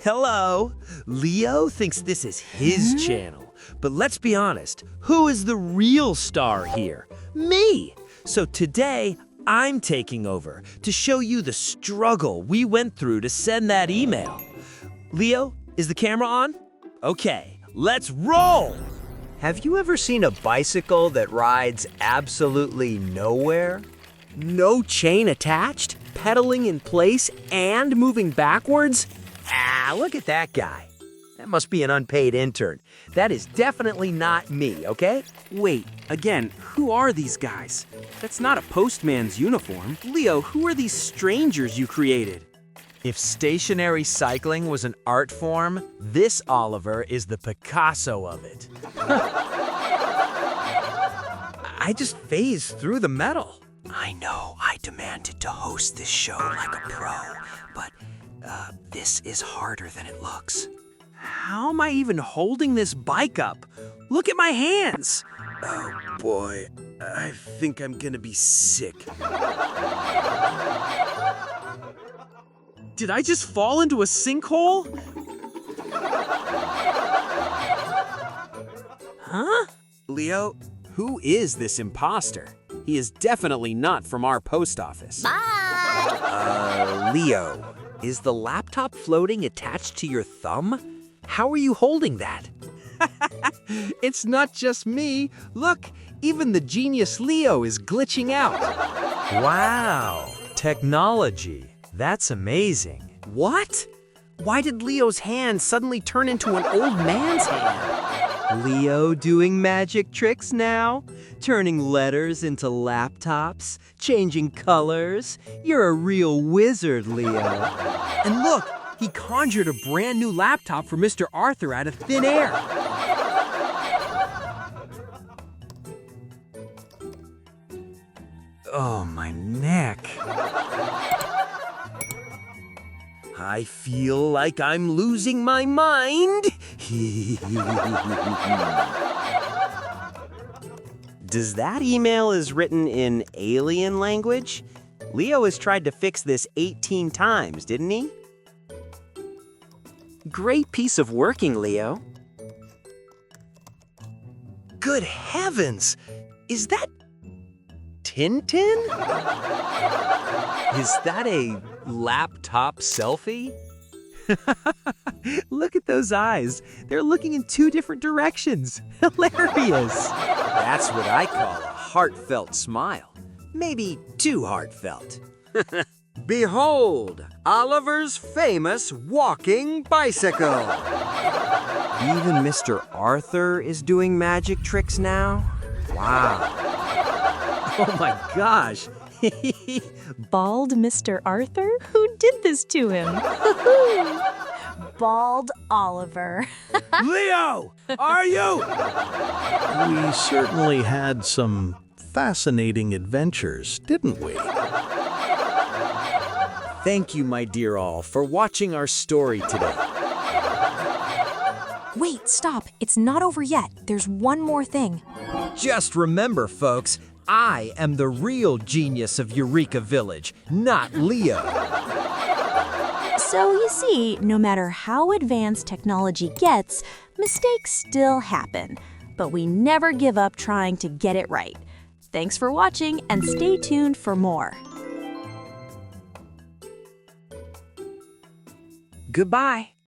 Hello. Leo thinks this is his channel. But let's be honest, who is the real star here? Me. So today, I'm taking over to show you the struggle we went through to send that email. Leo, is the camera on? Okay, let's roll! Have you ever seen a bicycle that rides absolutely nowhere? No chain attached, pedaling in place, and moving backwards? Ah, look at that guy. That must be an unpaid intern. That is definitely not me, okay? Wait, again, who are these guys? That's not a postman's uniform. Leo, who are these strangers you created? If stationary cycling was an art form, this Oliver is the Picasso of it. I just phased through the metal. I know I demanded to host this show like a pro, but this is harder than it looks. How am I even holding this bike up? Look at my hands! Oh boy, I think I'm gonna be sick. Did I just fall into a sinkhole? Huh? Leo, who is this imposter? He is definitely not from our post office. Leo, is the laptop floating attached to your thumb? How are you holding that? It's not just me. Look, even the genius Leo is glitching out. Wow, technology. That's amazing. What? Why did Leo's hand suddenly turn into an old man's hand? Leo doing magic tricks now? Turning letters into laptops? Changing colors? You're a real wizard, Leo. And look, he conjured a brand new laptop for Mr. Arthur out of thin air. Oh, my neck. I feel like I'm losing my mind. Does that email is written in alien language? Leo has tried to fix this 18 times, didn't he? Great piece of working, Leo. Good heavens! Is that Tintin? Is that a laptop selfie? Look at those eyes. They're looking in two different directions. Hilarious. That's what I call a heartfelt smile. Maybe too heartfelt. Behold, Oliver's famous walking bicycle. Even Mr. Arthur is doing magic tricks now? Wow. Oh my gosh. Bald Mr. Arthur? Who did this to him? Bald Oliver. Leo, are you? We certainly had some fascinating adventures, didn't we? Thank you, my dear all, for watching our story today. Wait, stop. It's not over yet. There's one more thing. Just remember, folks, I am the real genius of Eureka Village, not Leo. So you see, no matter how advanced technology gets, mistakes still happen. But we never give up trying to get it right. Thanks for watching and stay tuned for more. Goodbye.